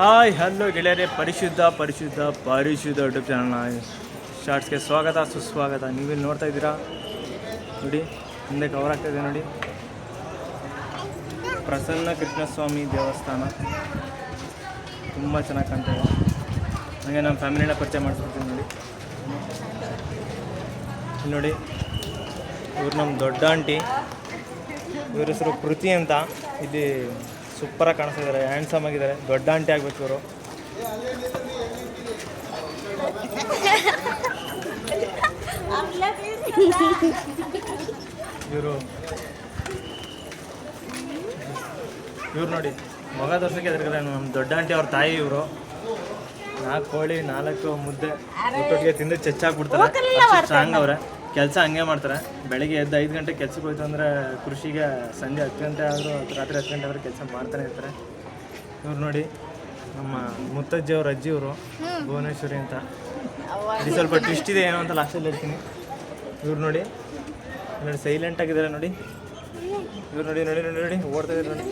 Hi hello ಗೆಳೆಯರೆ, ಪರಿಶುದ್ಧ YouTube channel ಶಾರ್ಟ್ಸ್ಗೆ ಸ್ವಾಗತ ಸುಸ್ವಾಗತ. ನೀವಿಲ್ಲಿ ನೋಡ್ತಾ ಇದ್ದೀರಾ ನೋಡಿ, ಮುಂದೆ ಕವರ್ ಆಗ್ತಾಯಿದೆ ನೋಡಿ, ಪ್ರಸನ್ನ ಕೃಷ್ಣಸ್ವಾಮಿ ದೇವಸ್ಥಾನ. ತುಂಬ ಚೆನ್ನಾಗಿ ಕಾಣ್ತಾ ಇದೆ. ಹಾಗೆ ನಮ್ಮ ಫ್ಯಾಮಿಲಿನ ಪರಿಚಯ ಮಾಡಿಸ್ಕೊಡ್ತೀನಿ ನೋಡಿ. ಇಲ್ಲಿ ನೋಡಿ, ಇವ್ರು ನಮ್ಮ ದೊಡ್ಡ ಆಂಟಿ, ಇವ್ರ ಹೆಸರು ಕೃತಿ ಅಂತ. ಇಲ್ಲಿ ಸೂಪರಾಗಿ ಕಾಣಿಸ್ತಾ ಇದ್ದಾರೆ, ಹ್ಯಾಂಡ್ಸಮ್ ಆಗಿದ್ದಾರೆ, ದೊಡ್ಡ ಆಂಟಿ ಆಗ್ಬೇಕು ಇವರು. ಇವ್ರು ನೋಡಿ, ಮಗ ತೋರ್ಸಕ್ಕೆ ಎದುರುಗಡೆ ನಮ್ಮ ದೊಡ್ಡ ಆಂಟಿ ಅವ್ರ ತಾಯಿ ಇವರು. 4 ಕೋಳಿ 4 ಮುದ್ದೆ ಒಟ್ಟೊಟ್ಟಿಗೆ ತಿಂದು ಚೆಚ್ಚಾಕ್ಬಿಡ್ತಾರೆ, ಸ್ಟ್ರಾಂಗ್ ಅವ್ರೆ. ಕೆಲಸ ಹಂಗೆ ಮಾಡ್ತಾರೆ. ಬೆಳಗ್ಗೆ ಎದ್ದು 5 ಗಂಟೆ ಕೆಲ್ಸಕ್ಕೆ ಹೋಯ್ತು ಅಂದರೆ ಕೃಷಿಗೆ ಸಂಜೆ 10 ಗಂಟೆ ಆದರೂ ರಾತ್ರಿ 10 ಗಂಟೆ ಆದರೂ ಕೆಲಸ ಮಾಡ್ತಾನೆ ಇರ್ತಾರೆ. ಇವ್ರು ನೋಡಿ, ನಮ್ಮ ಮುತ್ತಜ್ಜಿ ಅವ್ರ ಅಜ್ಜಿ ಇವರು, ಭುವನೇಶ್ವರಿ ಅಂತ. ಇದು ಸ್ವಲ್ಪ ಟ್ವಿಸ್ಟ್ ಇದೆ ಏನೋ ಅಂತ ಲಾಸ್ಟಲ್ಲಿ ಹೇಳ್ತೀನಿ. ಇವ್ರು ನೋಡಿ ಸೈಲೆಂಟ್ ಆಗಿದ್ದಾರೆ ನೋಡಿ. ಇವ್ರು ನೋಡಿ ನೋಡಿ ನೋಡಿ ನೋಡಿ ಓಡ್ತಾ ಇದ್ದಾರೆ ನೋಡಿ.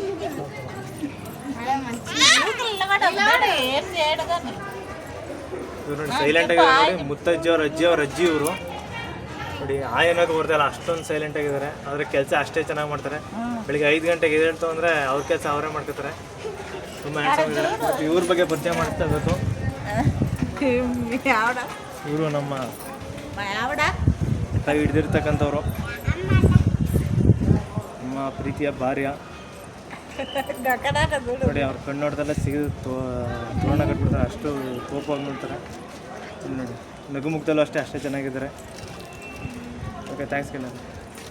ಇವ್ರು ನೋಡಿ ಸೈಲೆಂಟ್ ಆಗಿದ್ದಾರೆ ನೋಡಿ. ಮುತ್ತಜ್ಜಿ ಅವ್ರ ಅಜ್ಜಿ ಇವರು ನೋಡಿ. ಏನಾದ್ರು ಬರ್ತಾಯಿಲ್ಲ, ಅಷ್ಟೊಂದು ಸೈಲೆಂಟ್ ಆಗಿದ್ದಾರೆ. ಆದರೆ ಕೆಲಸ ಅಷ್ಟೇ ಚೆನ್ನಾಗಿ ಮಾಡ್ತಾರೆ. ಬೆಳಿಗ್ಗೆ 5 ಗಂಟೆಗೆ ಎದ್ದೇಳ್ತು ಅಂದರೆ ಅವ್ರ ಕೆಲಸ ಅವರೇ ಮಾಡ್ಕೊತಾರೆ. ತುಂಬ ಹ್ಯಾಂಡ್ಸಮ್ ಇದ್ದಾರೆ. ಮತ್ತು ಇವ್ರ ಬಗ್ಗೆ ಪರಿಚಯ ಮಾಡ್ತಾ ಇರಬೇಕು. ಇವರು ನಮ್ಮ ಕೈ ಹಿಡ್ದಿರ್ತಕ್ಕಂಥವ್ರು, ನಮ್ಮ ಪ್ರೀತಿಯ ಭಾರ್ಯ ನೋಡಿ. ಅವ್ರ ಕಣ್ಣೋಟದಲ್ಲೇ ಸಿಗಿದು ತೋರಣ ಕಟ್ಬಿಡ್ತಾರೆ, ಅಷ್ಟು ಕೋಪವಾಗಿ ನೋಡ್ತಾರೆ ನೋಡಿ. ನಗುಮುಖದಲ್ಲೂ ಅಷ್ಟೇ ಚೆನ್ನಾಗಿದ್ದಾರೆ. ಓಕೆ, ಥ್ಯಾಂಕ್ಸ್ ಗೆಲ್ಲ.